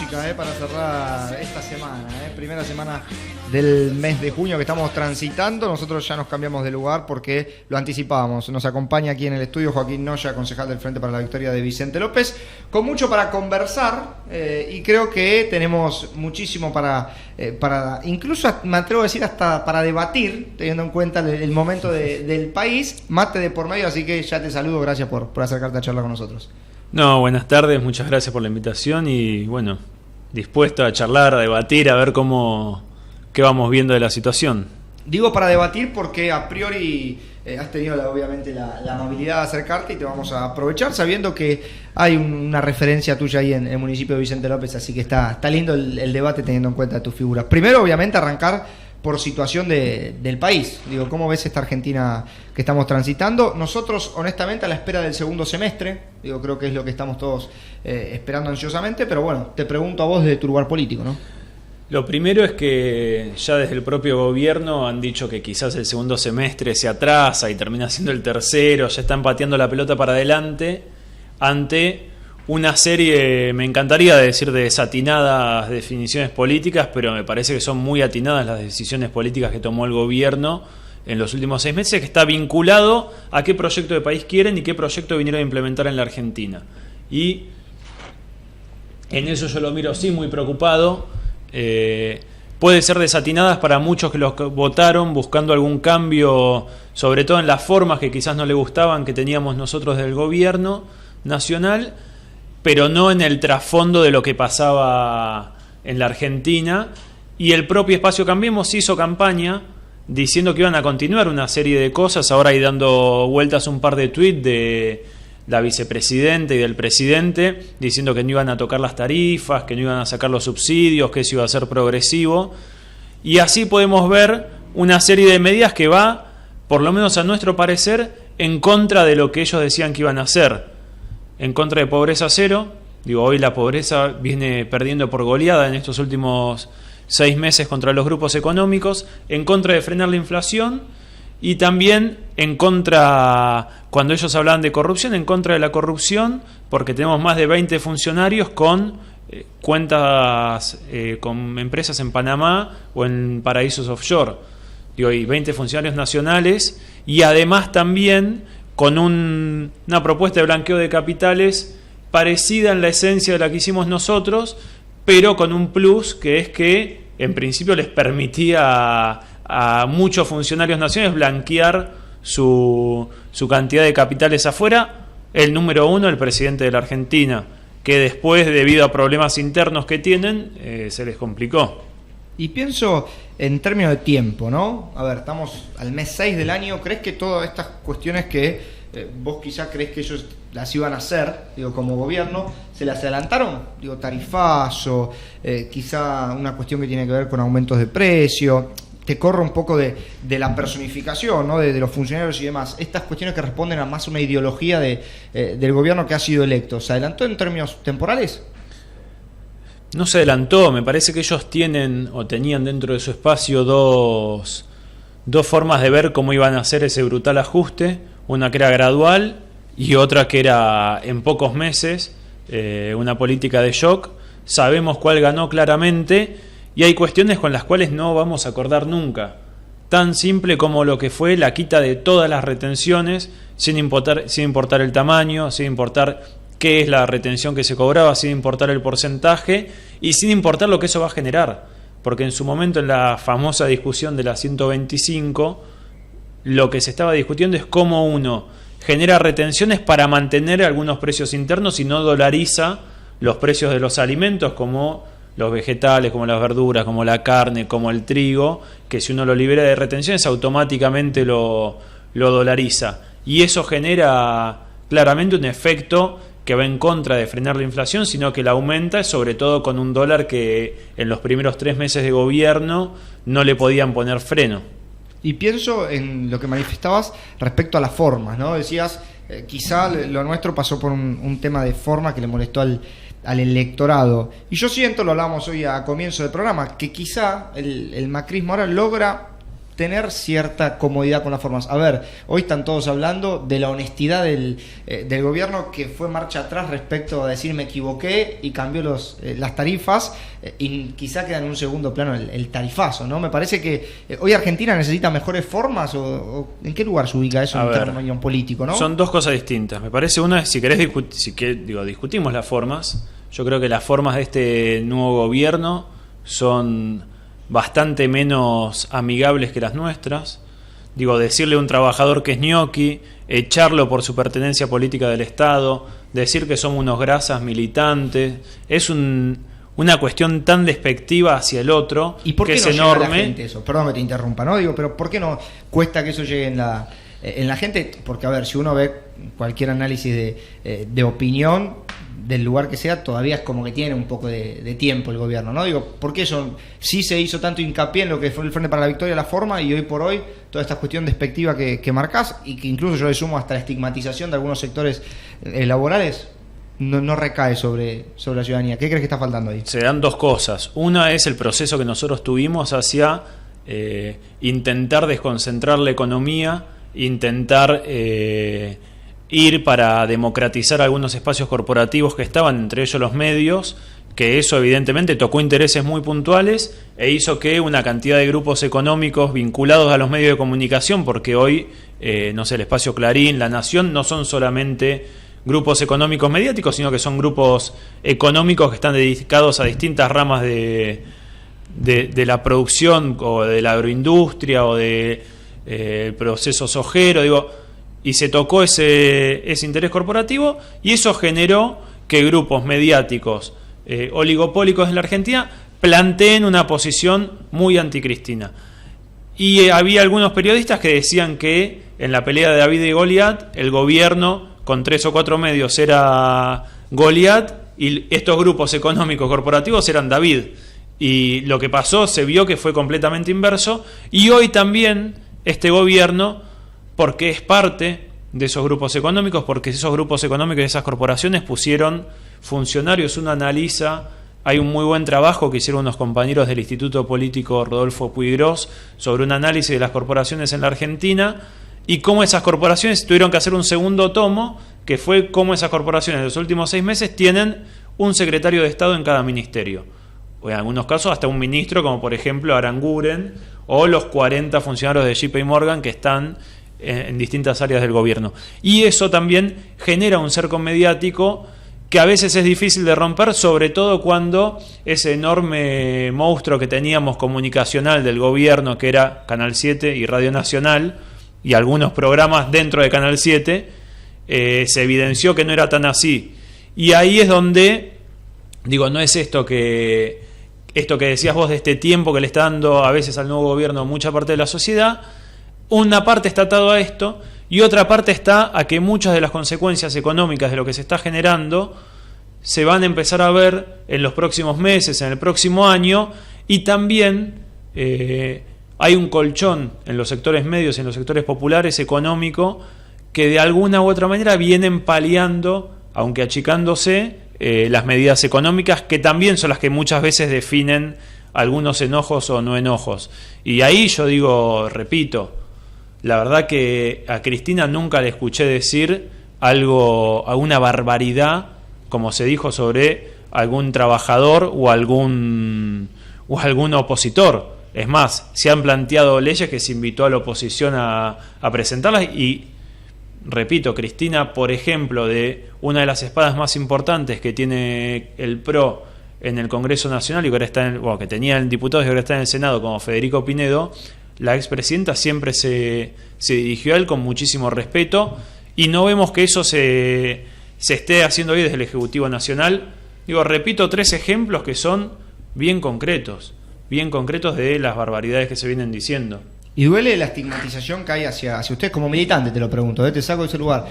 música para cerrar esta semana, primera semana del mes de junio que estamos transitando. Nosotros ya nos cambiamos de lugar porque lo anticipábamos. Nos acompaña aquí en el estudio Joaquín Noya, concejal del Frente para la Victoria de Vicente López, con mucho para conversar y creo que tenemos muchísimo para incluso me atrevo a decir hasta para debatir, teniendo en cuenta el momento del país. Mate de por medio, así que ya te saludo, gracias por acercarte a charlar con nosotros. No, buenas tardes, muchas gracias por la invitación y bueno, dispuesto a charlar, a debatir, a ver qué vamos viendo de la situación. Digo para debatir porque a priori has tenido obviamente la amabilidad de acercarte y te vamos a aprovechar sabiendo que hay una referencia tuya ahí en el municipio de Vicente López, así que está lindo el debate teniendo en cuenta tu figura. Primero, obviamente, arrancar por situación del país. Digo, ¿cómo ves esta Argentina que estamos transitando? Nosotros, honestamente, a la espera del segundo semestre, creo que es lo que estamos todos esperando ansiosamente, pero bueno, te pregunto a vos desde tu lugar político, ¿no? Lo primero es que ya desde el propio gobierno han dicho que quizás el segundo semestre se atrasa y termina siendo el tercero, ya están pateando la pelota para adelante ante una serie, me encantaría decir, de desatinadas definiciones políticas, pero me parece que son muy atinadas las decisiones políticas que tomó el gobierno en los últimos 6 meses, que está vinculado a qué proyecto de país quieren y qué proyecto vinieron a implementar en la Argentina. Y en eso yo lo miro sí muy preocupado. Puede ser desatinadas para muchos que los votaron buscando algún cambio, sobre todo en las formas que quizás no le gustaban que teníamos nosotros del gobierno nacional, pero no en el trasfondo de lo que pasaba en la Argentina. Y el propio Espacio Cambiemos hizo campaña diciendo que iban a continuar una serie de cosas. Ahora hay dando vueltas un par de tuits de la vicepresidenta y del presidente diciendo que no iban a tocar las tarifas, que no iban a sacar los subsidios, que eso iba a ser progresivo. Y así podemos ver una serie de medidas que va, por lo menos a nuestro parecer, en contra de lo que ellos decían que iban a hacer. En contra de pobreza cero. Hoy la pobreza viene perdiendo por goleada en estos últimos 6 meses contra los grupos económicos. En contra de frenar la inflación. Y también en contra, cuando ellos hablaban de corrupción, en contra de la corrupción, porque tenemos más de 20 funcionarios con cuentas con empresas en Panamá o en paraísos offshore. Y 20 funcionarios nacionales. Y además también con una propuesta de blanqueo de capitales parecida en la esencia de la que hicimos nosotros, pero con un plus, que es que en principio les permitía a muchos funcionarios nacionales blanquear su cantidad de capitales afuera. El número 1, el presidente de la Argentina, que después, debido a problemas internos que tienen, se les complicó. Y pienso en términos de tiempo, ¿no? A ver, estamos al mes 6 del año. ¿Crees que todas estas cuestiones que vos quizás crees que ellos las iban a hacer, como gobierno, se las adelantaron? Tarifazo, quizá una cuestión que tiene que ver con aumentos de precio. Te corro un poco de la personificación, ¿no? de los funcionarios y demás. Estas cuestiones que responden a más una ideología del gobierno que ha sido electo. ¿Se adelantó en términos temporales? No se adelantó, me parece que ellos tienen o tenían dentro de su espacio dos formas de ver cómo iban a hacer ese brutal ajuste, una que era gradual y otra que era en pocos meses, una política de shock. Sabemos cuál ganó claramente y hay cuestiones con las cuales no vamos a acordar nunca, tan simple como lo que fue la quita de todas las retenciones sin importar el tamaño, sin importar qué es la retención que se cobraba, sin importar el porcentaje y sin importar lo que eso va a generar. Porque en su momento, en la famosa discusión de la 125, lo que se estaba discutiendo es cómo uno genera retenciones para mantener algunos precios internos y no dolariza los precios de los alimentos, como los vegetales, como las verduras, como la carne, como el trigo, que si uno lo libera de retenciones automáticamente lo dolariza. Y eso genera claramente un efecto que va en contra de frenar la inflación, sino que la aumenta, sobre todo con un dólar que en los primeros 3 meses de gobierno no le podían poner freno. Y pienso en lo que manifestabas respecto a las formas, ¿no? Decías, quizá lo nuestro pasó por un tema de forma que le molestó al electorado. Y yo siento, lo hablamos hoy a comienzo del programa, que quizá el macrismo ahora logra tener cierta comodidad con las formas. A ver, hoy están todos hablando de la honestidad del gobierno, que fue marcha atrás respecto a decir me equivoqué y cambió las tarifas, y quizá queda en un segundo plano el tarifazo, ¿no? Me parece que hoy Argentina necesita mejores formas, o ¿en qué lugar se ubica eso en términos político, ¿no? Son dos cosas distintas. Me parece una, si querés discutimos las formas. Yo creo que las formas de este nuevo gobierno son bastante menos amigables que las nuestras. Decirle a un trabajador que es ñoqui, echarlo por su pertenencia política del Estado, decir que somos unos grasas militantes, es una cuestión tan despectiva hacia el otro. ¿Y por qué que no es llega a enorme? La gente eso? Perdón que te interrumpa, ¿no? Pero ¿por qué no cuesta que eso llegue en la gente? Porque, a ver, si uno ve cualquier análisis de opinión, del lugar que sea, todavía es como que tiene un poco de tiempo el gobierno, ¿no? ¿Por qué eso sí se hizo tanto hincapié en lo que fue el Frente para la Victoria, la forma, y hoy por hoy toda esta cuestión despectiva que marcás, y que incluso yo le sumo hasta la estigmatización de algunos sectores laborales, no recae sobre la ciudadanía? ¿Qué crees que está faltando ahí? Se dan dos cosas. Una es el proceso que nosotros tuvimos hacia intentar desconcentrar la economía, intentar ir para democratizar algunos espacios corporativos que estaban, entre ellos los medios, que eso evidentemente tocó intereses muy puntuales e hizo que una cantidad de grupos económicos vinculados a los medios de comunicación, porque hoy, el espacio Clarín, La Nación, no son solamente grupos económicos mediáticos, sino que son grupos económicos que están dedicados a distintas ramas de la producción, o de la agroindustria, o de proceso sojero, y se tocó ese interés corporativo, y eso generó que grupos mediáticos oligopólicos en la Argentina planteen una posición muy anticristina. Y había algunos periodistas que decían que en la pelea de David y Goliat, el gobierno con 3 o 4 medios era Goliat y estos grupos económicos corporativos eran David. Y lo que pasó, se vio que fue completamente inverso, y hoy también este gobierno, porque es parte de esos grupos económicos, porque esos grupos económicos y esas corporaciones pusieron funcionarios. Uno analiza, hay un muy buen trabajo que hicieron unos compañeros del Instituto Político Rodolfo Puigros sobre un análisis de las corporaciones en la Argentina y cómo esas corporaciones tuvieron que hacer un segundo tomo, que fue cómo esas corporaciones en los últimos 6 meses tienen un secretario de Estado en cada ministerio, o en algunos casos hasta un ministro, como por ejemplo Aranguren, o los 40 funcionarios de JP Morgan que están en distintas áreas del gobierno. Y eso también genera un cerco mediático que a veces es difícil de romper, sobre todo cuando ese enorme monstruo que teníamos comunicacional del gobierno, que era Canal 7 y Radio Nacional, y algunos programas dentro de Canal 7, se evidenció que no era tan así. Y ahí es donde, no es esto que decías vos de este tiempo que le está dando a veces al nuevo gobierno mucha parte de la sociedad. Una parte está atado a esto y otra parte está a que muchas de las consecuencias económicas de lo que se está generando se van a empezar a ver en los próximos meses, en el próximo año, y también hay un colchón en los sectores medios y en los sectores populares económico que de alguna u otra manera vienen paliando, aunque achicándose, las medidas económicas, que también son las que muchas veces definen algunos enojos o no enojos. Y ahí yo repito, la verdad que a Cristina nunca le escuché decir alguna barbaridad, como se dijo sobre algún trabajador o algún opositor. Es más, se han planteado leyes que se invitó a la oposición a presentarlas, y repito, Cristina, por ejemplo, de una de las espadas más importantes que tiene el PRO en el Congreso Nacional, y que ahora está que tenía en diputados y ahora está en el Senado, como Federico Pinedo, la expresidenta siempre se dirigió a él con muchísimo respeto, y no vemos que eso se esté haciendo hoy desde el Ejecutivo Nacional. Repito 3 ejemplos que son bien concretos de las barbaridades que se vienen diciendo. ¿Y duele la estigmatización que hay hacia ustedes como militante? Te lo pregunto, te saco de ese lugar.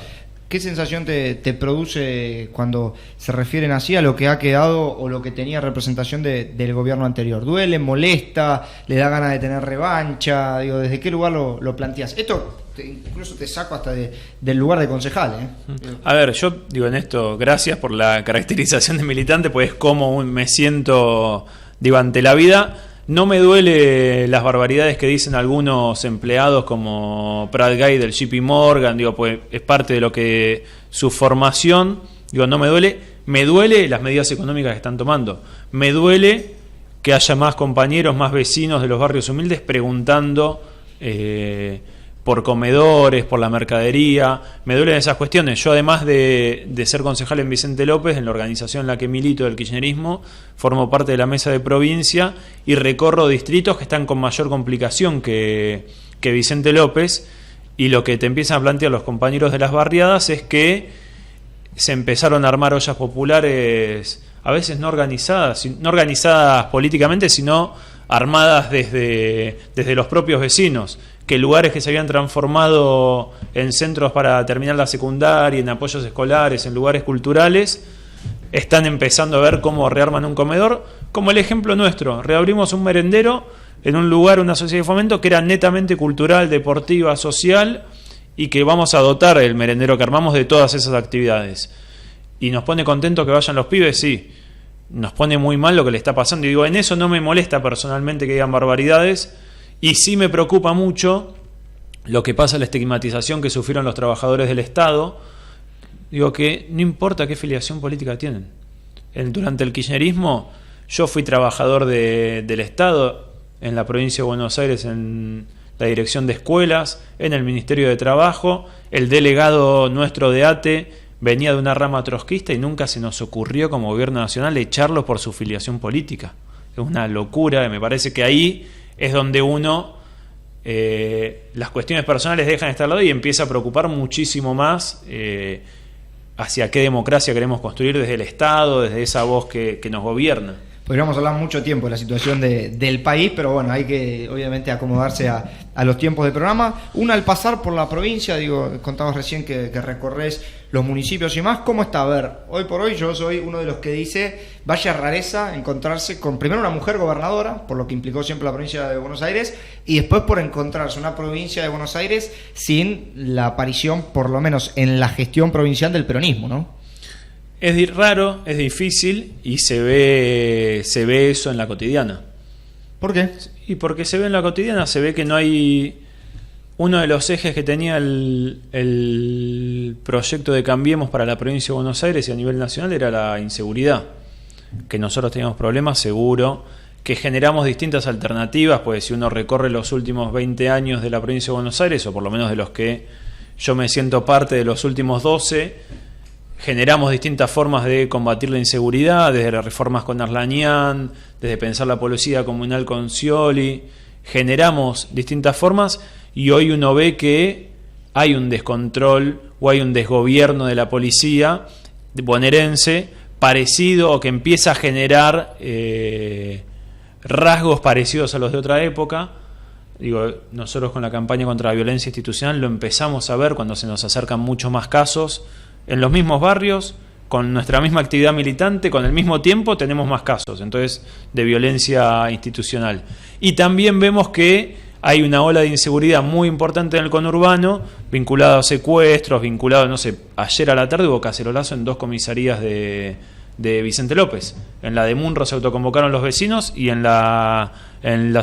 ¿Qué sensación te produce cuando se refieren así a lo que ha quedado o lo que tenía representación del gobierno anterior? ¿Duele, molesta, le da ganas de tener revancha? ¿Desde qué lugar lo planteas? Esto incluso te saco hasta del lugar de concejal, A ver, yo en esto, gracias por la caracterización de militante, pues es como me siento ante la vida. No me duele las barbaridades que dicen algunos empleados como Pratt Guy del JP Morgan, digo, pues es parte de lo que su formación, digo, no me duele. Me duele las medidas económicas que están tomando. Me duele que haya más compañeros, más vecinos de los barrios humildes preguntando por comedores, por la mercadería. Me duelen esas cuestiones. Yo, además de ser concejal en Vicente López, en la organización en la que milito del kirchnerismo, formo parte de la mesa de provincia y recorro distritos que están con mayor complicación que Vicente López, y lo que te empiezan a plantear los compañeros de las barriadas es que se empezaron a armar ollas populares, a veces no organizadas políticamente, sino armadas desde los propios vecinos, que lugares que se habían transformado en centros para terminar la secundaria, en apoyos escolares, en lugares culturales, están empezando a ver cómo rearman un comedor, como el ejemplo nuestro. Reabrimos un merendero en un lugar, una sociedad de fomento que era netamente cultural, deportiva, social, y que vamos a dotar el merendero que armamos de todas esas actividades. ¿Y nos pone contento que vayan los pibes? Sí. Nos pone muy mal lo que le está pasando. Y digo, en eso no me molesta personalmente que digan barbaridades, y sí me preocupa mucho lo que pasa, la estigmatización que sufrieron los trabajadores del Estado. Digo que no importa qué filiación política tienen. Durante el kirchnerismo yo fui trabajador del Estado en la provincia de Buenos Aires, en la dirección de escuelas, en el Ministerio de Trabajo. El delegado nuestro de ATE venía de una rama trotskista y nunca se nos ocurrió como gobierno nacional echarlo por su filiación política. Es una locura, y me parece que ahí es donde uno, las cuestiones personales dejan de estar al lado y empieza a preocupar muchísimo más hacia qué democracia queremos construir desde el Estado, desde esa voz que nos gobierna. Podríamos hablar mucho tiempo de la situación del país, pero bueno, hay que obviamente acomodarse a los tiempos del programa. Al pasar por la provincia, digo, contabas recién que recorres los municipios y más. ¿Cómo está? A ver, hoy por hoy yo soy uno de los que dice, vaya rareza encontrarse con primero una mujer gobernadora, por lo que implicó siempre la provincia de Buenos Aires, y después por encontrarse una provincia de Buenos Aires sin la aparición, por lo menos en la gestión provincial, del peronismo, ¿no? Es raro, es difícil, y se ve eso en la cotidiana. ¿Por qué? Y porque se ve en la cotidiana, se ve que no hay... Uno de los ejes que tenía el proyecto de Cambiemos para la provincia de Buenos Aires y a nivel nacional era la inseguridad. Que nosotros teníamos problemas, seguro, que generamos distintas alternativas, pues si uno recorre los últimos 20 años de la provincia de Buenos Aires, o por lo menos de los que yo me siento parte de los últimos 12, generamos distintas formas de combatir la inseguridad, desde las reformas con Arlañán, desde pensar la policía comunal con Scioli. Generamos distintas formas, y hoy uno ve que hay un descontrol o hay un desgobierno de la policía bonaerense parecido, o que empieza a generar rasgos parecidos a los de otra época. Digo, nosotros con la campaña contra la violencia institucional lo empezamos a ver cuando se nos acercan mucho más casos en los mismos barrios, con nuestra misma actividad militante, con el mismo tiempo tenemos más casos, entonces, de violencia institucional. Y también vemos que hay una ola de inseguridad muy importante en el conurbano, vinculada a secuestros, vinculado, no sé, ayer a la tarde hubo cacerolazo en 2 comisarías de Vicente López. En la de Munro se autoconvocaron los vecinos, y en la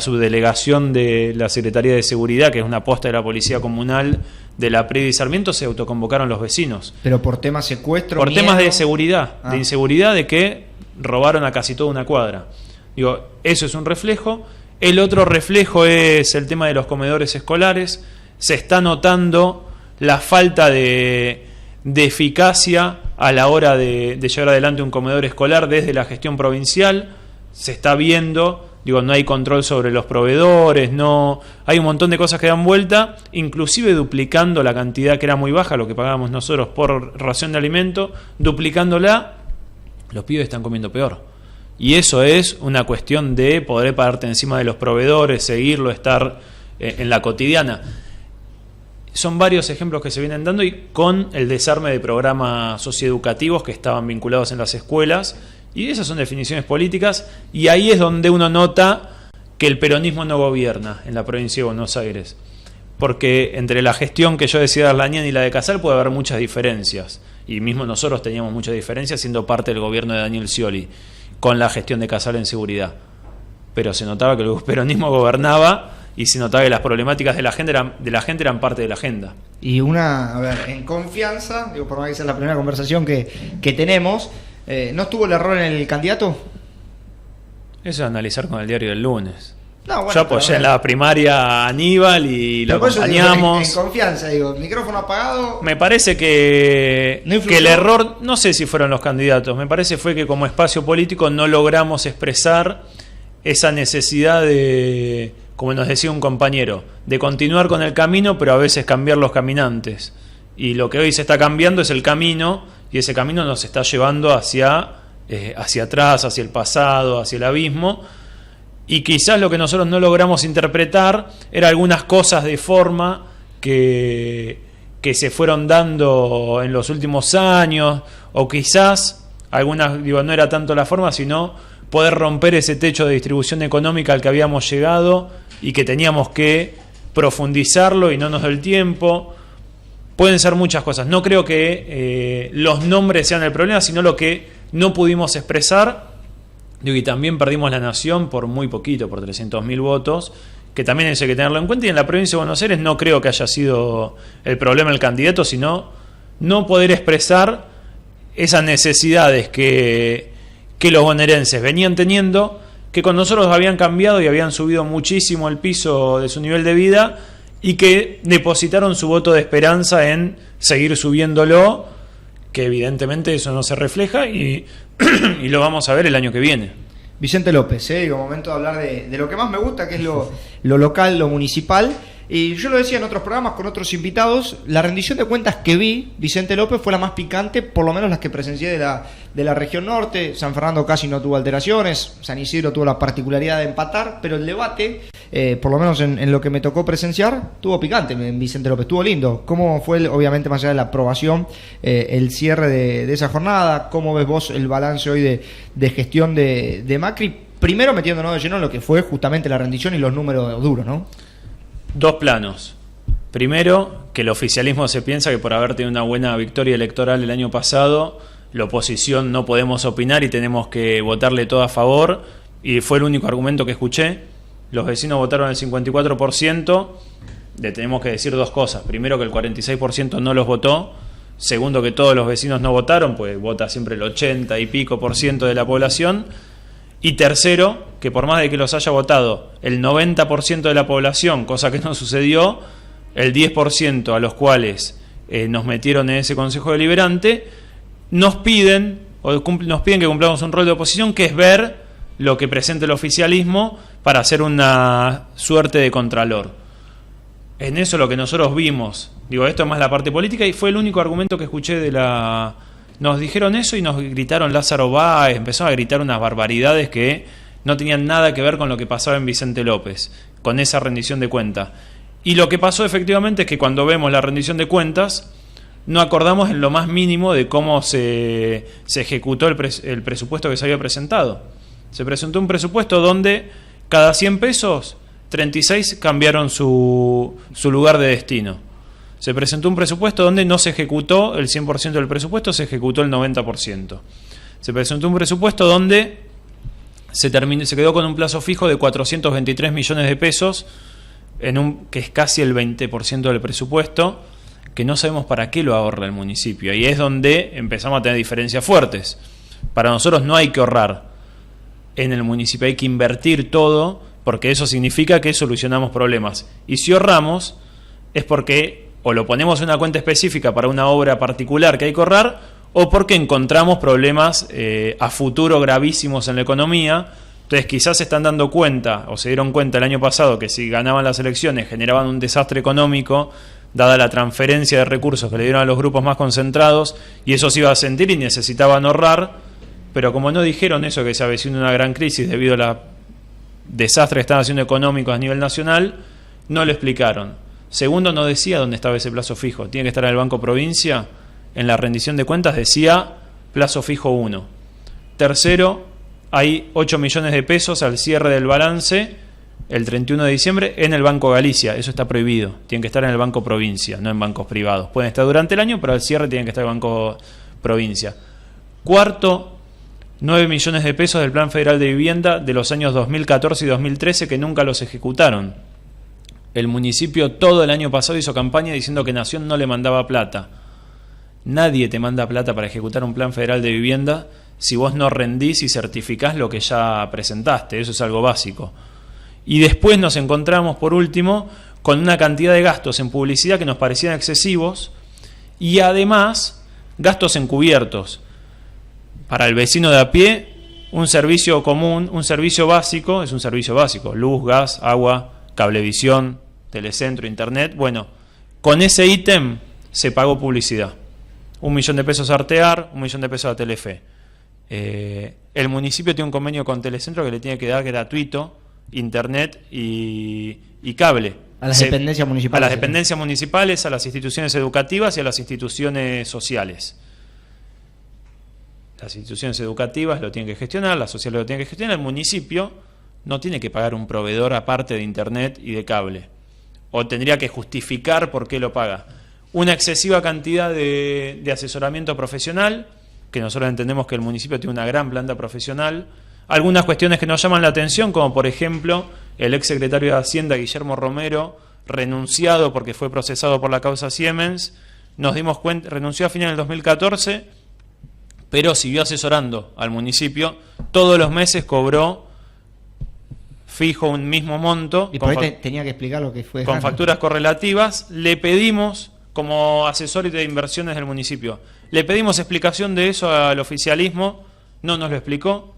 subdelegación de la Secretaría de Seguridad, que es una posta de la Policía Comunal de la Prida y Sarmiento, se autoconvocaron los vecinos. ¿Pero por temas secuestro? Por miedo? Temas de seguridad, de inseguridad, de que robaron a casi toda una cuadra. Digo, eso es un reflejo. El otro reflejo es el tema de los comedores escolares. Se está notando la falta de eficacia a la hora de llevar adelante un comedor escolar desde la gestión provincial. Se está viendo, digo, no hay control sobre los proveedores, no hay un montón de cosas que dan vuelta, inclusive duplicando la cantidad que era muy baja, lo que pagábamos nosotros por ración de alimento, duplicándola, los pibes están comiendo peor. Y eso es una cuestión de poder pararte encima de los proveedores, seguirlo, estar en la cotidiana. Son varios ejemplos que se vienen dando, y con el desarme de programas socioeducativos que estaban vinculados en las escuelas, y esas son definiciones políticas, y ahí es donde uno nota que el peronismo no gobierna en la provincia de Buenos Aires. Porque entre la gestión que yo decía de Arlañán y la de Casal puede haber muchas diferencias, y mismo nosotros teníamos muchas diferencias siendo parte del gobierno de Daniel Scioli con la gestión de Casal en seguridad. pero se notaba que el peronismo gobernaba y se notaba que las problemáticas de la gente eran parte de la agenda. Y en confianza, digo, por más que sea la primera conversación que tenemos, ¿no estuvo el error en el candidato? Eso es analizar con el diario del lunes. No, bueno, yo apoyé en la primaria a Aníbal y lo acompañamos. En confianza, digo, micrófono apagado. Me parece que el error, no sé si fueron los candidatos, me parece fue que como espacio político no logramos expresar esa necesidad de, como nos decía un compañero, de continuar con el camino, pero a veces cambiar los caminantes. Y lo que hoy se está cambiando es el camino, y ese camino nos está llevando hacia atrás, hacia el pasado, hacia el abismo. Y quizás lo que nosotros no logramos interpretar era algunas cosas de forma que se fueron dando en los últimos años, o quizás algunas, no era tanto la forma, sino poder romper ese techo de distribución económica al que habíamos llegado y que teníamos que profundizarlo y no nos da el tiempo. Pueden ser muchas cosas. No creo que los nombres sean el problema, sino lo que no pudimos expresar. Y también perdimos la nación por muy poquito, por 300.000 votos, que también hay que tenerlo en cuenta. Y en la provincia de Buenos Aires no creo que haya sido el problema el candidato, sino no poder expresar esas necesidades que los bonaerenses venían teniendo, que con nosotros habían cambiado y habían subido muchísimo el piso de su nivel de vida, y que depositaron su voto de esperanza en seguir subiéndolo, que evidentemente eso no se refleja y lo vamos a ver el año que viene. Vicente López, momento de hablar de lo que más me gusta, que es lo local, lo municipal. Y yo lo decía en otros programas con otros invitados, la rendición de cuentas que vi, Vicente López, fue la más picante, por lo menos las que presencié de la región norte. San Fernando casi no tuvo alteraciones, San Isidro tuvo la particularidad de empatar, pero el debate, por lo menos en lo que me tocó presenciar, tuvo picante en Vicente López, estuvo lindo. ¿Cómo fue, obviamente más allá de la aprobación, el cierre de esa jornada? ¿Cómo ves vos el balance hoy de gestión de Macri? Primero metiéndonos de lleno en lo que fue justamente la rendición y los números duros, ¿no? Dos planos. Primero, que el oficialismo se piensa que por haber tenido una buena victoria electoral el año pasado, la oposición no podemos opinar y tenemos que votarle todo a favor, y fue el único argumento que escuché. Los vecinos votaron el 54%, le tenemos que decir dos cosas. Primero, que el 46% no los votó. Segundo, que todos los vecinos no votaron, pues vota siempre el 80 y pico % de la población. Y tercero, que por más de que los haya votado el 90% de la población, cosa que no sucedió, el 10% a los cuales nos metieron en ese Consejo Deliberante, nos piden que cumplamos un rol de oposición, que es ver lo que presenta el oficialismo para hacer una suerte de contralor. En eso lo que nosotros vimos, esto es más la parte política, y fue el único argumento que escuché Nos dijeron eso y nos gritaron Lázaro Báez, empezaron a gritar unas barbaridades que no tenían nada que ver con lo que pasaba en Vicente López, con esa rendición de cuentas. Y lo que pasó efectivamente es que cuando vemos la rendición de cuentas, no acordamos en lo más mínimo de cómo se ejecutó el presupuesto que se había presentado. Se presentó un presupuesto donde cada 100 pesos, 36 cambiaron su lugar de destino. Se presentó un presupuesto donde no se ejecutó el 100% del presupuesto, se ejecutó el 90%. Se presentó un presupuesto donde se quedó con un plazo fijo de 423 millones de pesos, que es casi el 20% del presupuesto, que no sabemos para qué lo ahorra el municipio. Y es donde empezamos a tener diferencias fuertes. Para nosotros no hay que ahorrar en el municipio, hay que invertir todo, porque eso significa que solucionamos problemas. Y si ahorramos, es porque o lo ponemos en una cuenta específica para una obra particular que hay que ahorrar, o porque encontramos problemas a futuro gravísimos en la economía. Entonces quizás se están dando cuenta, o se dieron cuenta el año pasado, que si ganaban las elecciones generaban un desastre económico, dada la transferencia de recursos que le dieron a los grupos más concentrados, y eso se iba a sentir y necesitaban ahorrar, pero como no dijeron eso, que se avecina una gran crisis debido a los desastres que están haciendo económicos a nivel nacional, no lo explicaron. Segundo, no decía dónde estaba ese plazo fijo. Tiene que estar en el Banco Provincia. En la rendición de cuentas decía plazo fijo 1. Tercero, hay 8 millones de pesos al cierre del balance el 31 de diciembre en el Banco Galicia. Eso está prohibido. Tienen que estar en el Banco Provincia, no en bancos privados. Pueden estar durante el año, pero al cierre tienen que estar en el Banco Provincia. Cuarto, 9 millones de pesos del Plan Federal de Vivienda de los años 2014 y 2013 que nunca los ejecutaron. El municipio todo el año pasado hizo campaña diciendo que Nación no le mandaba plata. Nadie te manda plata para ejecutar un Plan Federal de Vivienda si vos no rendís y certificás lo que ya presentaste. Eso es algo básico. Y después nos encontramos, por último, con una cantidad de gastos en publicidad que nos parecían excesivos y además gastos encubiertos. Para el vecino de a pie, un servicio común, un servicio básico, es un servicio básico, luz, gas, agua, cablevisión, telecentro, internet. Bueno, con ese ítem se pagó publicidad. 1 millón de pesos a Artear, 1 millón de pesos a Telefe. El municipio tiene un convenio con Telecentro que le tiene que dar gratuito internet y cable. A las dependencias municipales. A las dependencias municipales, a las instituciones educativas y a las instituciones sociales. Las instituciones educativas lo tienen que gestionar, las sociales lo tienen que gestionar, el municipio no tiene que pagar un proveedor aparte de internet y de cable. O tendría que justificar por qué lo paga. Una excesiva cantidad de asesoramiento profesional, que nosotros entendemos que el municipio tiene una gran planta profesional. Algunas cuestiones que nos llaman la atención, como por ejemplo el ex secretario de Hacienda, Guillermo Romero, renunciado porque fue procesado por la causa Siemens. Nos dimos cuenta, renunció a finales del 2014, pero siguió asesorando al municipio. Todos los meses cobró fijo un mismo monto. Y por ahí tenía que explicar lo que fue. Con facturas correlativas. Le pedimos, como asesor de inversiones del municipio, le pedimos explicación de eso al oficialismo, no nos lo explicó.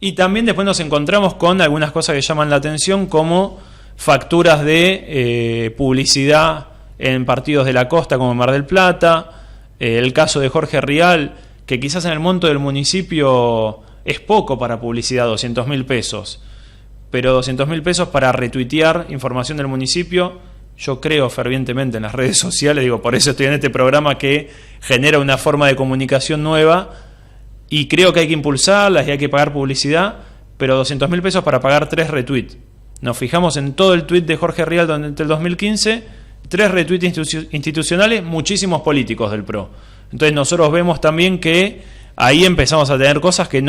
Y también después nos encontramos con algunas cosas que llaman la atención, como facturas de publicidad en partidos de la costa como Mar del Plata, el caso de Jorge Rial, que quizás en el monto del municipio es poco para publicidad, 200.000 pesos, pero 200.000 pesos para retuitear información del municipio. Yo creo fervientemente en las redes sociales, digo, por eso estoy en este programa que genera una forma de comunicación nueva y creo que hay que impulsarlas y hay que pagar publicidad, pero 200.000 pesos para pagar 3 retweets. Nos fijamos en todo el tweet de Jorge Rial durante el 2015, 3 retweets institucionales, muchísimos políticos del PRO. Entonces nosotros vemos también que ahí empezamos a tener cosas que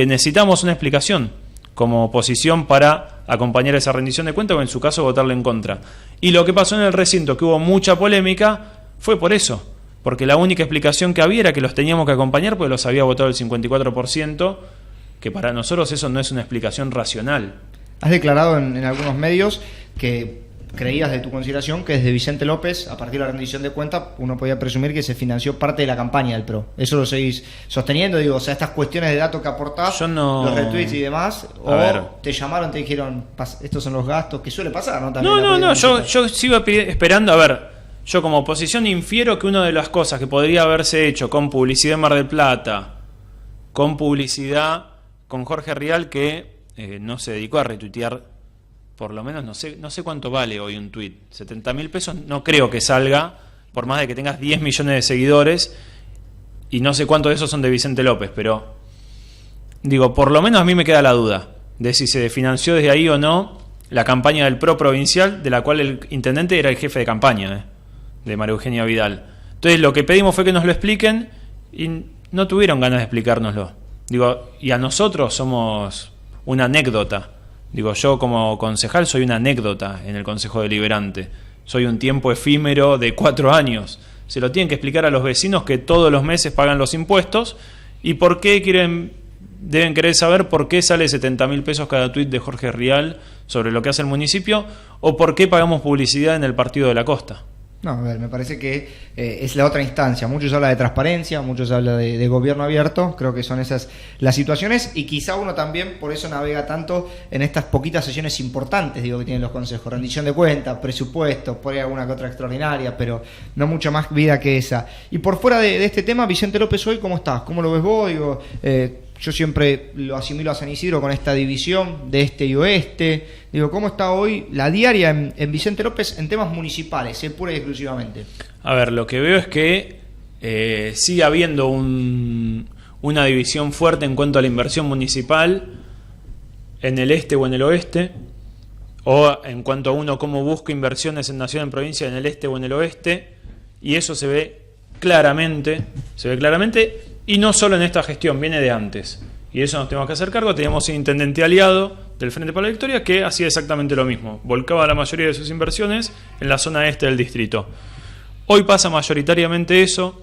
necesitamos una explicación como oposición para acompañar esa rendición de cuentas o en su caso votarle en contra. Y lo que pasó en el recinto, que hubo mucha polémica, fue por eso, porque la única explicación que había era que los teníamos que acompañar porque los había votado el 54%, que para nosotros eso no es una explicación racional. Has declarado en algunos medios que creías de tu consideración que desde Vicente López, a partir de la rendición de cuentas, uno podía presumir que se financió parte de la campaña del PRO. ¿Eso lo seguís sosteniendo? Digo, o sea, estas cuestiones de datos que aportás, los retweets y demás, te llamaron, te dijeron, estos son los gastos, que suele pasar, ¿no? También no, yo sigo esperando, a ver, yo como oposición infiero que una de las cosas que podría haberse hecho con publicidad en Mar del Plata, con publicidad con Jorge Rial, que no se dedicó a retuitear. Por lo menos no sé cuánto vale hoy un tuit. 70.000 pesos no creo que salga, por más de que tengas 10 millones de seguidores, y no sé cuántos de esos son de Vicente López, pero digo, por lo menos a mí me queda la duda de si se financió desde ahí o no la campaña del PRO provincial, de la cual el intendente era el jefe de campaña, de María Eugenia Vidal. Entonces lo que pedimos fue que nos lo expliquen y no tuvieron ganas de explicárnoslo. Digo, y a nosotros somos una anécdota. Digo, yo como concejal soy una anécdota en el Consejo Deliberante. Soy un tiempo efímero de 4 años. Se lo tienen que explicar a los vecinos que todos los meses pagan los impuestos y por qué deben querer saber por qué sale 70.000 pesos cada tuit de Jorge Rial sobre lo que hace el municipio o por qué pagamos publicidad en el Partido de la Costa. No, a ver, me parece que es la otra instancia. Muchos hablan de transparencia, muchos hablan de gobierno abierto. Creo que son esas las situaciones y quizá uno también por eso navega tanto en estas poquitas sesiones importantes, digo, que tienen los consejos. Rendición de cuentas, presupuesto, por ahí alguna que otra extraordinaria, pero no mucha más vida que esa. Y por fuera de este tema, Vicente López hoy, ¿cómo estás? ¿Cómo lo ves vos? Digo, yo siempre lo asimilo a San Isidro con esta división de este y oeste. Digo, ¿cómo está hoy la diaria en Vicente López en temas municipales, pura y exclusivamente? A ver, lo que veo es que sigue habiendo una división fuerte en cuanto a la inversión municipal en el este o en el oeste, o en cuanto a uno cómo busca inversiones en nación, en provincia, en el este o en el oeste, y eso se ve claramente, Y no solo en esta gestión, viene de antes. Y eso nos tenemos que hacer cargo. Teníamos un intendente aliado del Frente para la Victoria que hacía exactamente lo mismo. Volcaba la mayoría de sus inversiones en la zona este del distrito. Hoy pasa mayoritariamente eso.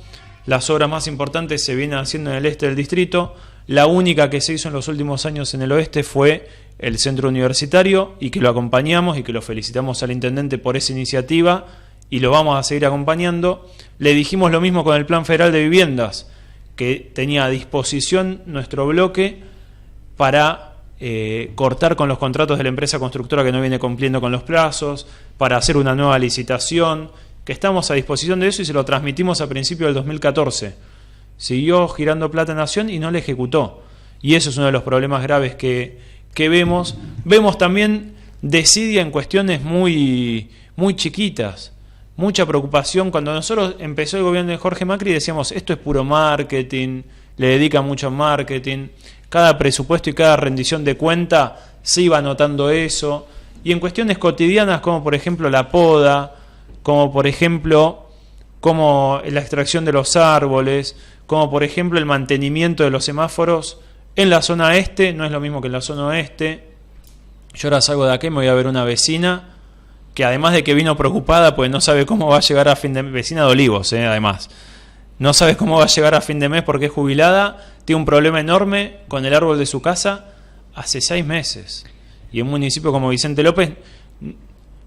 Las obras más importantes se vienen haciendo en el este del distrito. La única que se hizo en los últimos años en el oeste fue el centro universitario, y que lo acompañamos y que lo felicitamos al intendente por esa iniciativa y lo vamos a seguir acompañando. Le dijimos lo mismo con el Plan Federal de Viviendas, que tenía a disposición nuestro bloque para cortar con los contratos de la empresa constructora que no viene cumpliendo con los plazos, para hacer una nueva licitación, que estamos a disposición de eso, y se lo transmitimos a principios del 2014. Siguió girando plata en Nación y no le ejecutó. Y eso es uno de los problemas graves que vemos. Vemos también desidia en cuestiones muy chiquitas. Mucha preocupación. Cuando nosotros empezó el gobierno de Jorge Macri decíamos, esto es puro marketing, le dedican mucho marketing. Cada presupuesto y cada rendición de cuenta se iba notando eso. Y en cuestiones cotidianas, como por ejemplo la poda, como por ejemplo como la extracción de los árboles, como por ejemplo el mantenimiento de los semáforos en la zona este, no es lo mismo que en la zona oeste. Yo ahora salgo de aquí y me voy a ver una vecina que, además de que vino preocupada, pues no sabe cómo va a llegar a fin de mes, vecina de Olivos, además, no sabe cómo va a llegar a fin de mes porque es jubilada, tiene un problema enorme con el árbol de su casa hace 6 meses. Y un municipio como Vicente López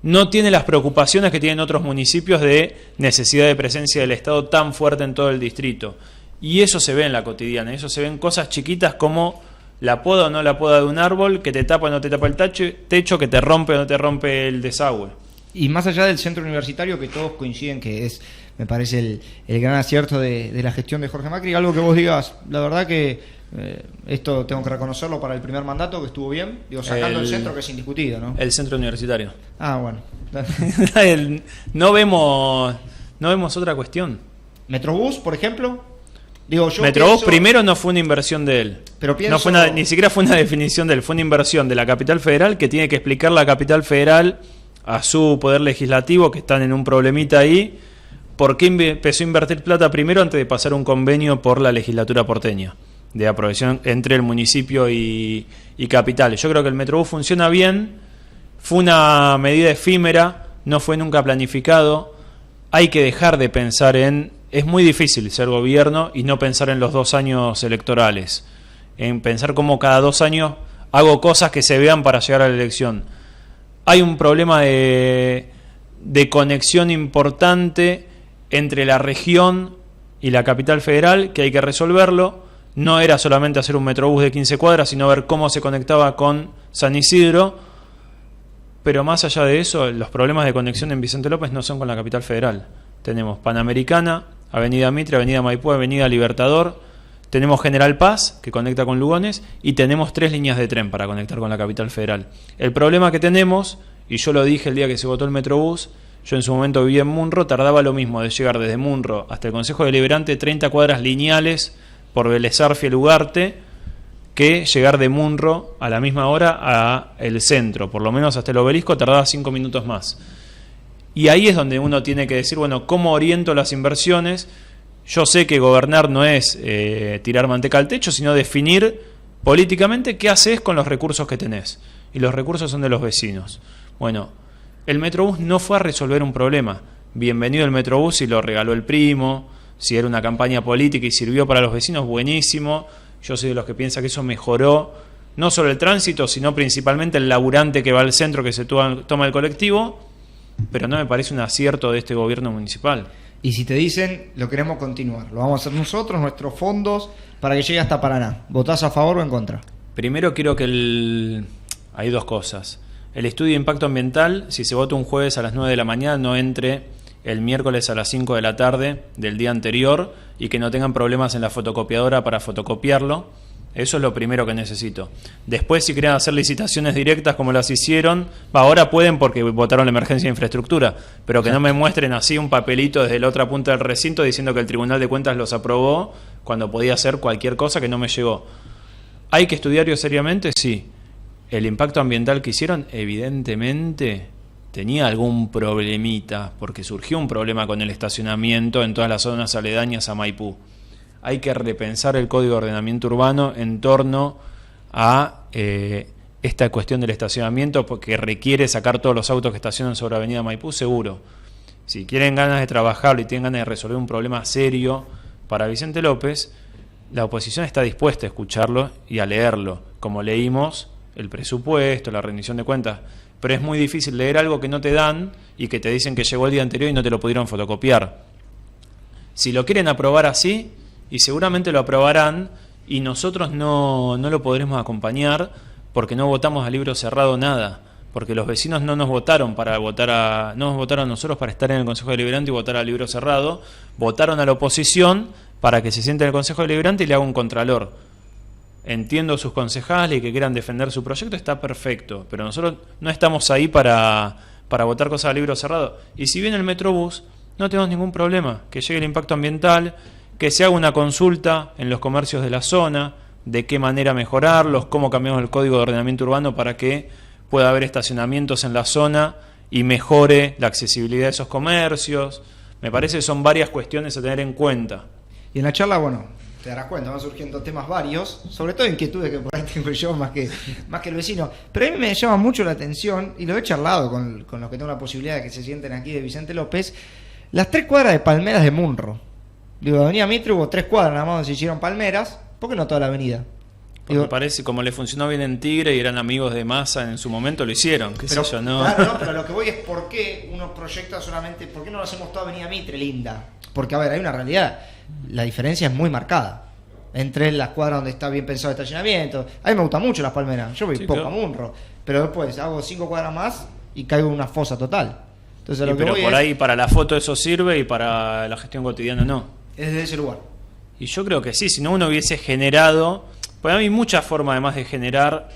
no tiene las preocupaciones que tienen otros municipios de necesidad de presencia del Estado tan fuerte en todo el distrito. Y eso se ve en la cotidiana, eso se ve en cosas chiquitas como la poda o no la poda de un árbol, que te tapa o no te tapa el techo, que te rompe o no te rompe el desagüe. Y más allá del centro universitario, que todos coinciden que es, me parece, el gran acierto de la gestión de Jorge Macri, algo que vos digas, la verdad que esto tengo que reconocerlo para el primer mandato, que estuvo bien, digo, sacando el centro, que es indiscutido, ¿no? El centro universitario. Ah, bueno. No vemos otra cuestión. Metrobús, por ejemplo. Digo, yo Metrobús primero no fue una inversión de él. Pero pienso... no fue ni siquiera fue una definición de él, fue una inversión de la Capital Federal, que tiene que explicar la Capital Federal a su poder legislativo, que están en un problemita ahí, por qué empezó a invertir plata primero antes de pasar un convenio por la legislatura porteña de aprobación entre el municipio y Capital. Yo creo que el Metrobús funciona bien, fue una medida efímera, no fue nunca planificado. Hay que dejar de pensar es muy difícil ser gobierno y no pensar en los 2 años electorales, en pensar cómo cada 2 años hago cosas que se vean para llegar a la elección. Hay un problema de conexión importante entre la región y la Capital Federal que hay que resolverlo. No era solamente hacer un Metrobús de 15 cuadras, sino ver cómo se conectaba con San Isidro. Pero más allá de eso, los problemas de conexión en Vicente López no son con la Capital Federal. Tenemos Panamericana, Avenida Mitre, Avenida Maipú, Avenida Libertador, tenemos General Paz, que conecta con Lugones, y tenemos 3 líneas de tren para conectar con la Capital Federal. El problema que tenemos, y yo lo dije el día que se votó el Metrobús, yo en su momento vivía en Munro, tardaba lo mismo de llegar desde Munro hasta el Consejo Deliberante 30 cuadras lineales por Vélez Arfiel, Ugarte, que llegar de Munro a la misma hora a el centro, por lo menos hasta el Obelisco tardaba 5 minutos más. Y ahí es donde uno tiene que decir, bueno, ¿cómo oriento las inversiones? Yo sé que gobernar no es tirar manteca al techo, sino definir políticamente qué haces con los recursos que tenés. Y los recursos son de los vecinos. Bueno, el Metrobús no fue a resolver un problema. Bienvenido el Metrobús si lo regaló el primo, si era una campaña política y sirvió para los vecinos, buenísimo. Yo soy de los que piensa que eso mejoró no solo el tránsito, sino principalmente el laburante que va al centro, que se toma el colectivo, pero no me parece un acierto de este gobierno municipal. Y si te dicen, lo queremos continuar, lo vamos a hacer nosotros, nuestros fondos, para que llegue hasta Paraná, ¿votás a favor o en contra? Primero quiero que hay 2 cosas. El estudio de impacto ambiental, si se vota un jueves a las 9 de la mañana, no entre el miércoles a las 5 de la tarde del día anterior y que no tengan problemas en la fotocopiadora para fotocopiarlo. Eso es lo primero que necesito. Después, si quieren hacer licitaciones directas como las hicieron, ahora pueden porque votaron la emergencia de infraestructura, pero que no me muestren así un papelito desde la otra punta del recinto diciendo que el Tribunal de Cuentas los aprobó cuando podía hacer cualquier cosa que no me llegó. ¿Hay que estudiarlo seriamente? Sí. El impacto ambiental que hicieron, evidentemente, tenía algún problemita, porque surgió un problema con el estacionamiento en todas las zonas aledañas a Maipú. hay que repensar el Código de Ordenamiento Urbano en torno a esta cuestión del estacionamiento, porque requiere sacar todos los autos que estacionan sobre Avenida Maipú, seguro. Si quieren ganas de trabajarlo y tienen ganas de resolver un problema serio para Vicente López, la oposición está dispuesta a escucharlo y a leerlo, como leímos el presupuesto, la rendición de cuentas, pero es muy difícil leer algo que no te dan y que te dicen que llegó el día anterior y no te lo pudieron fotocopiar. Si lo quieren aprobar así, y seguramente lo aprobarán, y nosotros no lo podremos acompañar porque no votamos a libro cerrado nada, porque los vecinos no nos votaron no nos votaron a nosotros para estar en el Consejo Deliberante y votar a libro cerrado, votaron a la oposición para que se siente en el Consejo Deliberante y le haga un contralor. Entiendo sus concejales y que quieran defender su proyecto, está perfecto, pero nosotros no estamos ahí para votar cosas a libro cerrado. Y si viene el Metrobús, no tenemos ningún problema, que llegue el impacto ambiental, que se haga una consulta en los comercios de la zona, de qué manera mejorarlos, cómo cambiamos el Código de Ordenamiento Urbano para que pueda haber estacionamientos en la zona y mejore la accesibilidad de esos comercios. Me parece que son varias cuestiones a tener en cuenta. Y en la charla, bueno, te darás cuenta, van surgiendo temas varios, sobre todo inquietudes que por ahí tengo yo más que el vecino. Pero a mí me llama mucho la atención, y lo he charlado con los que tengo la posibilidad de que se sienten aquí de Vicente López, las 3 cuadras de palmeras de Munro. Digo, Avenida Mitre hubo 3 cuadras nada más donde se hicieron palmeras, ¿por qué no toda la avenida? Porque parece, como le funcionó bien en Tigre y eran amigos de Massa en su momento, lo hicieron, qué sé yo, ¿no? Claro, no, pero lo que voy es por qué uno proyecta solamente, ¿por qué no lo hacemos toda Avenida Mitre, linda? Porque, a ver, hay una realidad, la diferencia es muy marcada entre las cuadras donde está bien pensado el estacionamiento. A mí me gustan mucho las palmeras, yo voy poco a Munro, pero después hago 5 cuadras más y caigo en una fosa total. Entonces, lo que pero voy por es, ahí para la foto eso sirve y para la gestión cotidiana no. Es desde ese lugar. Y yo creo que sí, si no uno hubiese generado, pues hay muchas formas además de generar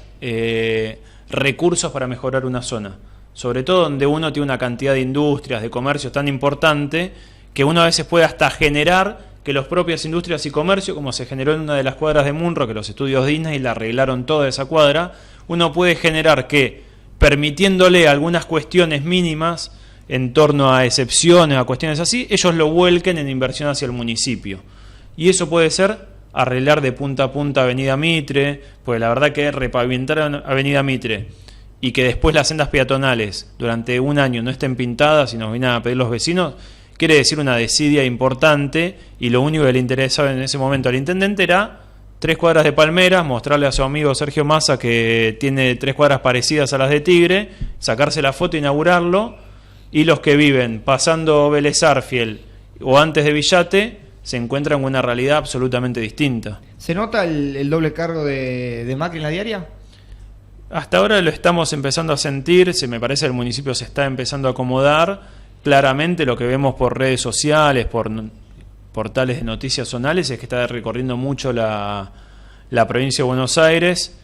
recursos para mejorar una zona, sobre todo donde uno tiene una cantidad de industrias, de comercios tan importante, que uno a veces puede hasta generar que las propias industrias y comercios, como se generó en una de las cuadras de Munro, que los estudios Disney la arreglaron toda esa cuadra, uno puede generar que, permitiéndole algunas cuestiones mínimas en torno a excepciones, a cuestiones así, ellos lo vuelquen en inversión hacia el municipio. Y eso puede ser arreglar de punta a punta Avenida Mitre, pues la verdad que repavimentar Avenida Mitre y que después las sendas peatonales durante un año no estén pintadas y nos vienen a pedir los vecinos, quiere decir una desidia importante, y lo único que le interesaba en ese momento al intendente era 3 cuadras de palmeras, mostrarle a su amigo Sergio Massa que tiene 3 cuadras parecidas a las de Tigre, sacarse la foto e inaugurarlo, y los que viven pasando Vélez Arfiel o antes de Villate se encuentran con una realidad absolutamente distinta. ¿Se nota el doble cargo de Macri en la diaria? Hasta ahora lo estamos empezando a sentir, me parece que el municipio se está empezando a acomodar. Claramente lo que vemos por redes sociales, por portales de noticias zonales, es que está recorriendo mucho la provincia de Buenos Aires.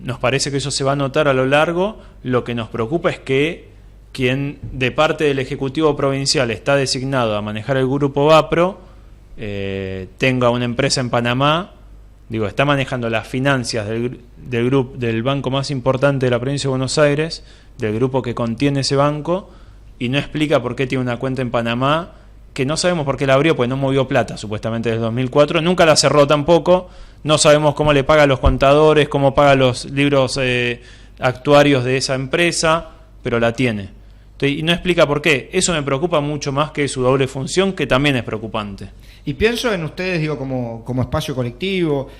Nos parece que eso se va a notar a lo largo. Lo que nos preocupa es que quien de parte del Ejecutivo Provincial está designado a manejar el grupo Vapro tenga una empresa en Panamá, está manejando las finanzas del banco más importante de la provincia de Buenos Aires, del grupo que contiene ese banco, y no explica por qué tiene una cuenta en Panamá, que no sabemos por qué la abrió, pues no movió plata supuestamente desde 2004, nunca la cerró tampoco, no sabemos cómo le paga a los contadores, cómo paga los libros actuarios de esa empresa, pero la tiene. Y no explica por qué. Eso me preocupa mucho más que su doble función, que también es preocupante. Y pienso en ustedes, como espacio colectivo,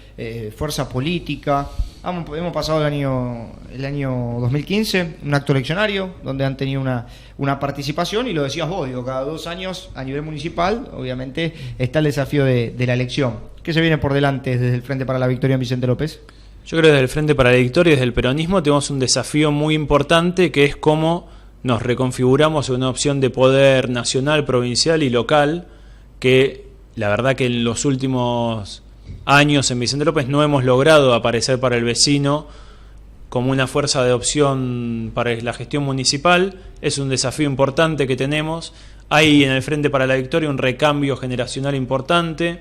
fuerza política. Hemos pasado el año 2015, un acto eleccionario, donde han tenido una participación, y lo decías vos, cada 2 años a nivel municipal, obviamente, está el desafío de la elección. ¿Qué se viene por delante desde el Frente para la Victoria en Vicente López? Yo creo que desde el Frente para la Victoria y desde el peronismo tenemos un desafío muy importante, que es cómo nos reconfiguramos en una opción de poder nacional, provincial y local, que la verdad que en los últimos años en Vicente López no hemos logrado aparecer para el vecino como una fuerza de opción para la gestión municipal. Es un desafío importante que tenemos. Hay en el Frente para la Victoria un recambio generacional importante,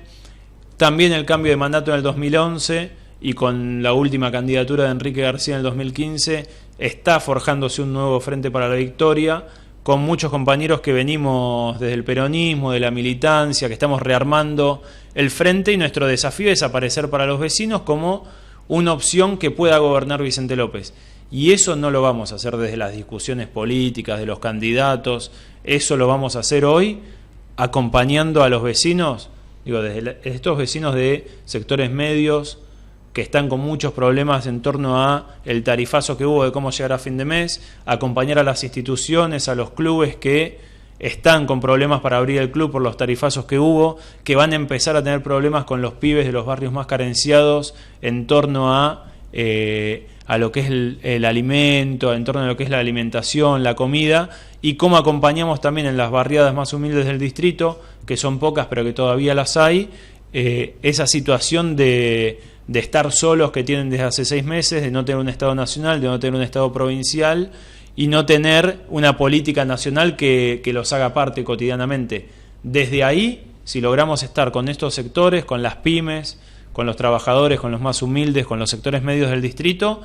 también el cambio de mandato en el 2011, y con la última candidatura de Enrique García en el 2015 está forjándose un nuevo Frente para la Victoria, con muchos compañeros que venimos desde el peronismo, de la militancia, que estamos rearmando el frente, y nuestro desafío es aparecer para los vecinos como una opción que pueda gobernar Vicente López. Y eso no lo vamos a hacer desde las discusiones políticas, de los candidatos, eso lo vamos a hacer hoy acompañando a los vecinos, desde estos vecinos de sectores medios, que están con muchos problemas en torno a el tarifazo que hubo de cómo llegar a fin de mes, acompañar a las instituciones, a los clubes que están con problemas para abrir el club por los tarifazos que hubo, que van a empezar a tener problemas con los pibes de los barrios más carenciados en torno a lo que es el alimento, en torno a lo que es la alimentación, la comida, y cómo acompañamos también en las barriadas más humildes del distrito, que son pocas pero que todavía las hay, esa situación de estar solos que tienen desde hace 6 meses, de no tener un Estado nacional, de no tener un Estado provincial y no tener una política nacional que los haga parte cotidianamente. Desde ahí, si logramos estar con estos sectores, con las pymes, con los trabajadores, con los más humildes, con los sectores medios del distrito,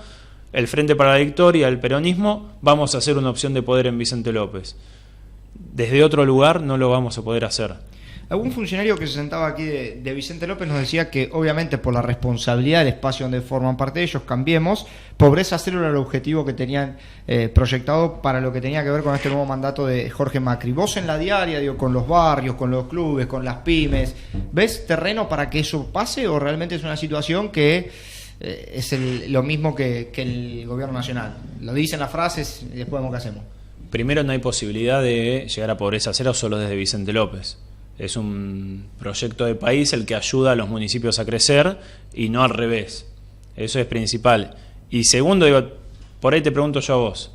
el Frente para la Victoria, el peronismo, vamos a hacer una opción de poder en Vicente López. Desde otro lugar no lo vamos a poder hacer. Algún funcionario que se sentaba aquí de Vicente López nos decía que obviamente por la responsabilidad del espacio donde forman parte de ellos, Cambiemos, Pobreza Cero era el objetivo que tenían proyectado para lo que tenía que ver con este nuevo mandato de Jorge Macri. Vos en la diaria, con los barrios, con los clubes, con las pymes, ¿ves terreno para que eso pase o realmente es una situación que es lo mismo que el gobierno nacional? Lo dicen las frases y después vemos qué hacemos. Primero, no hay posibilidad de llegar a Pobreza Cero solo desde Vicente López. Es un proyecto de país el que ayuda a los municipios a crecer y no al revés. Eso es principal. Y segundo, por ahí te pregunto yo a vos,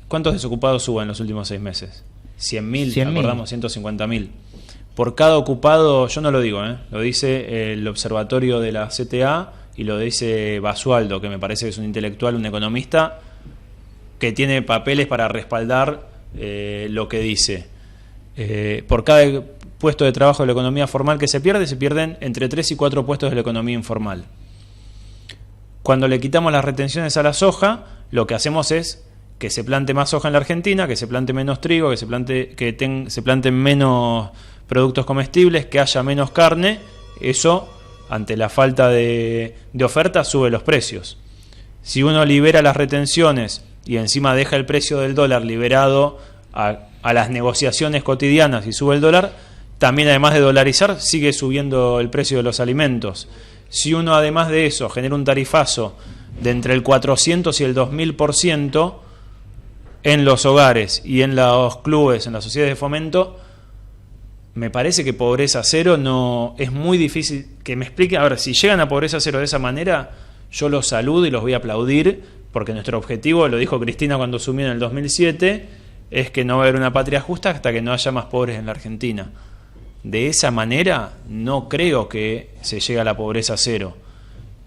¿cuántos desocupados hubo en los últimos 6 meses? 100.000, acordamos 150.000. Por cada ocupado, yo no lo digo, lo dice el observatorio de la CTA y lo dice Basualdo, que me parece que es un intelectual, un economista, que tiene papeles para respaldar lo que dice. Por cada puesto de trabajo de la economía formal que se pierden entre 3 y 4 puestos de la economía informal. Cuando le quitamos las retenciones a la soja, lo que hacemos es que se plante más soja en la Argentina, que se plante menos trigo, que se planten menos productos comestibles, que haya menos carne. Eso, ante la falta de oferta, sube los precios. Si uno libera las retenciones y encima deja el precio del dólar liberado a las negociaciones cotidianas y sube el dólar, también además de dolarizar sigue subiendo el precio de los alimentos. Si uno además de eso genera un tarifazo de entre el 400 y el 2000% en los hogares y en los clubes, en las sociedades de fomento, me parece que Pobreza Cero no es muy difícil que me expliquen. A ver, si llegan a Pobreza Cero de esa manera, yo los saludo y los voy a aplaudir, porque nuestro objetivo, lo dijo Cristina cuando asumió en el 2007, es que no va a haber una patria justa hasta que no haya más pobres en la Argentina. De esa manera no creo que se llegue a la pobreza cero.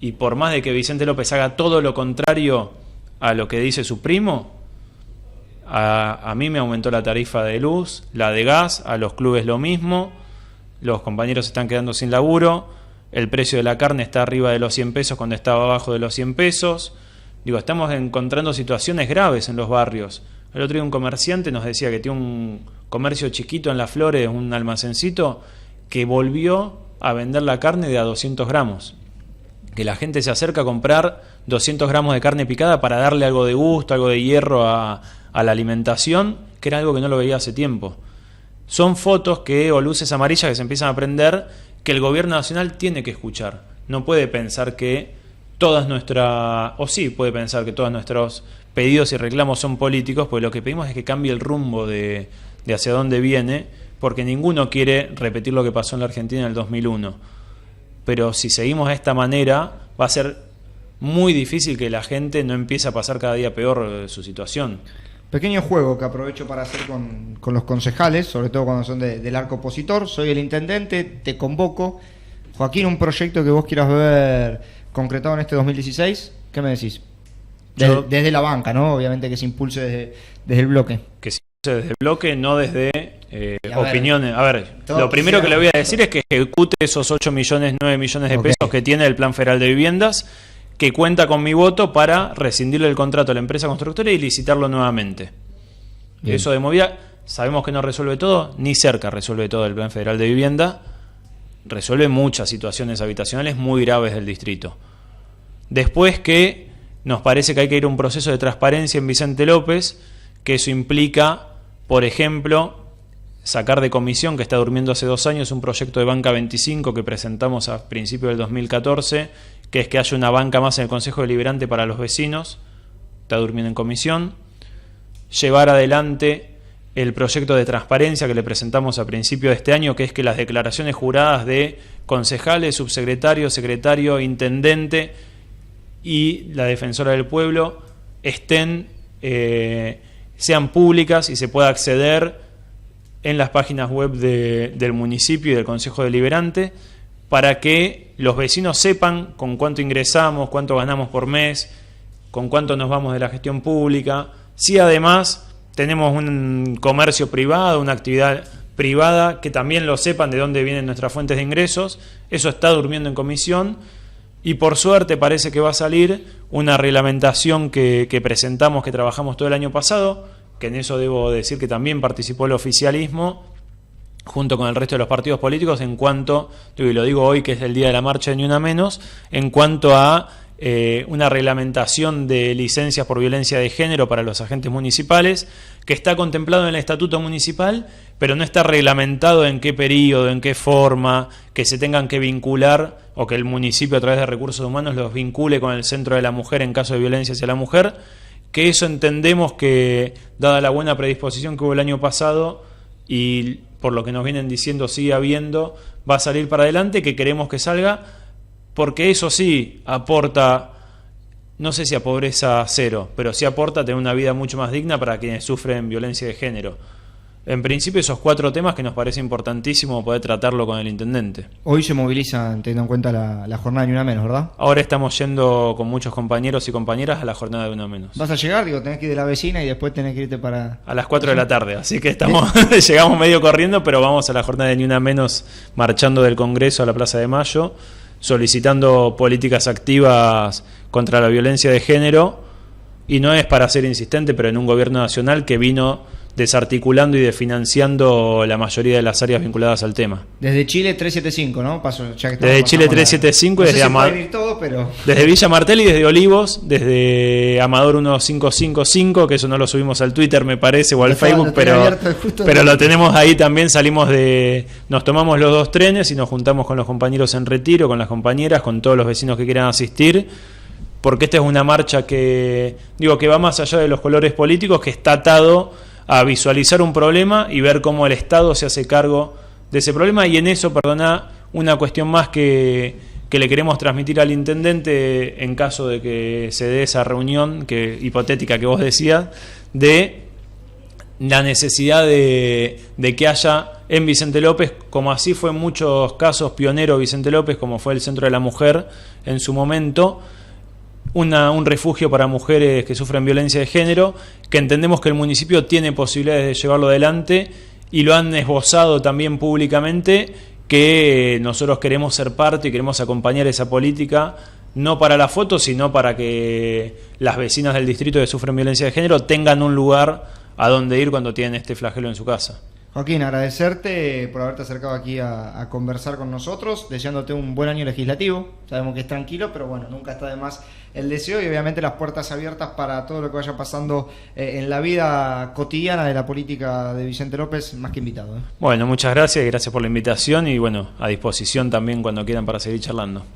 Y por más de que Vicente López haga todo lo contrario a lo que dice su primo, a mí me aumentó la tarifa de luz, la de gas, a los clubes lo mismo, los compañeros se están quedando sin laburo, el precio de la carne está arriba de los 100 pesos cuando estaba abajo de los 100 pesos. Estamos encontrando situaciones graves en los barrios. El otro día un comerciante nos decía que tiene un comercio chiquito en Las Flores, un almacencito, que volvió a vender la carne de a 200 gramos. Que la gente se acerca a comprar 200 gramos de carne picada para darle algo de gusto, algo de hierro a la alimentación, que era algo que no lo veía hace tiempo. Son fotos o luces amarillas que se empiezan a prender, que el gobierno nacional tiene que escuchar. No puede pensar que puede pensar que todos nuestros pedidos y reclamos son políticos, pues lo que pedimos es que cambie el rumbo de hacia dónde viene, porque ninguno quiere repetir lo que pasó en la Argentina en el 2001. Pero si seguimos de esta manera, va a ser muy difícil que la gente no empiece a pasar cada día peor su situación. Pequeño juego que aprovecho para hacer con los concejales, sobre todo cuando son del arco opositor. Soy el intendente, te convoco. Joaquín, un proyecto que vos quieras ver concretado en este 2016, ¿qué me decís? Desde la banca, ¿no? Obviamente que se impulse desde el bloque. Que se impulse desde el bloque, no desde opiniones. A ver, lo primero que le voy a decir es que ejecute esos 8 millones, 9 millones de pesos que tiene el Plan Federal de Viviendas, que cuenta con mi voto para rescindirle el contrato a la empresa constructora y licitarlo nuevamente. Bien. Eso de movida, sabemos que no resuelve todo, ni cerca resuelve todo el Plan Federal de Vivienda, resuelve muchas situaciones habitacionales muy graves del distrito. Después que nos parece que hay que ir a un proceso de transparencia en Vicente López, que eso implica, por ejemplo, sacar de comisión, que está durmiendo hace 2 años, un proyecto de banca 25 que presentamos a principios del 2014, que es que haya una banca más en el Consejo Deliberante para los vecinos, está durmiendo en comisión. Llevar adelante el proyecto de transparencia que le presentamos a principios de este año, que es que las declaraciones juradas de concejales, subsecretarios, secretario, intendente y la defensora del pueblo sean públicas y se pueda acceder en las páginas web del municipio y del Consejo Deliberante, para que los vecinos sepan con cuánto ingresamos, cuánto ganamos por mes, con cuánto nos vamos de la gestión pública. Si además tenemos un comercio privado, una actividad privada, que también lo sepan de dónde vienen nuestras fuentes de ingresos. Eso está durmiendo en comisión y por suerte parece que va a salir una reglamentación que presentamos, que trabajamos todo el año pasado, que en eso debo decir que también participó el oficialismo junto con el resto de los partidos políticos, en cuanto, y lo digo hoy que es el día de la marcha de Ni Una Menos, en cuanto a una reglamentación de licencias por violencia de género para los agentes municipales, que está contemplado en el Estatuto Municipal, pero no está reglamentado en qué periodo, en qué forma, que se tengan que vincular, o que el municipio a través de recursos humanos los vincule con el Centro de la Mujer en caso de violencia hacia la mujer, que eso entendemos que, dada la buena predisposición que hubo el año pasado, y por lo que nos vienen diciendo sigue habiendo, va a salir para adelante, que queremos que salga, porque eso sí aporta, no sé si a pobreza cero, pero sí aporta a tener una vida mucho más digna para quienes sufren violencia de género. En principio esos 4 temas que nos parece importantísimo poder tratarlo con el intendente. Hoy se movilizan teniendo en cuenta la jornada de Ni Una Menos, ¿verdad? Ahora estamos yendo con muchos compañeros y compañeras a la jornada de Una Menos. ¿Vas a llegar? Digo, tenés que ir de la vecina y después tenés que irte para... A las 4 de la tarde, así que llegamos medio corriendo, pero vamos a la jornada de Ni Una Menos marchando del Congreso a la Plaza de Mayo, solicitando políticas activas contra la violencia de género, y no es para ser insistente, pero en un gobierno nacional que vino desarticulando y desfinanciando la mayoría de las áreas vinculadas al tema. Desde Chile 375, ¿no? Paso, ya que desde Chile 375, no desde desde Villa Martelli, desde Olivos, desde Amador 1555, que eso no lo subimos al Twitter, me parece, o al Facebook, pero lo tenemos ahí también. Nos tomamos los 2 trenes y nos juntamos con los compañeros en retiro, con las compañeras, con todos los vecinos que quieran asistir, porque esta es una marcha que va más allá de los colores políticos, que está atado a visualizar un problema y ver cómo el Estado se hace cargo de ese problema. Y en eso, una cuestión más que le queremos transmitir al intendente en caso de que se dé esa reunión hipotética que vos decías, de la necesidad de que haya en Vicente López, como así fue en muchos casos pionero Vicente López, como fue el Centro de la Mujer en su momento, un refugio para mujeres que sufren violencia de género, que entendemos que el municipio tiene posibilidades de llevarlo adelante y lo han esbozado también públicamente, que nosotros queremos ser parte y queremos acompañar esa política, no para la foto, sino para que las vecinas del distrito que sufren violencia de género tengan un lugar a donde ir cuando tienen este flagelo en su casa. Joaquín, agradecerte por haberte acercado aquí a conversar con nosotros, deseándote un buen año legislativo. Sabemos que es tranquilo, pero bueno, nunca está de más el deseo, y obviamente las puertas abiertas para todo lo que vaya pasando en la vida cotidiana de la política de Vicente López, más que invitado. Bueno, muchas gracias y gracias por la invitación, y bueno, a disposición también cuando quieran para seguir charlando.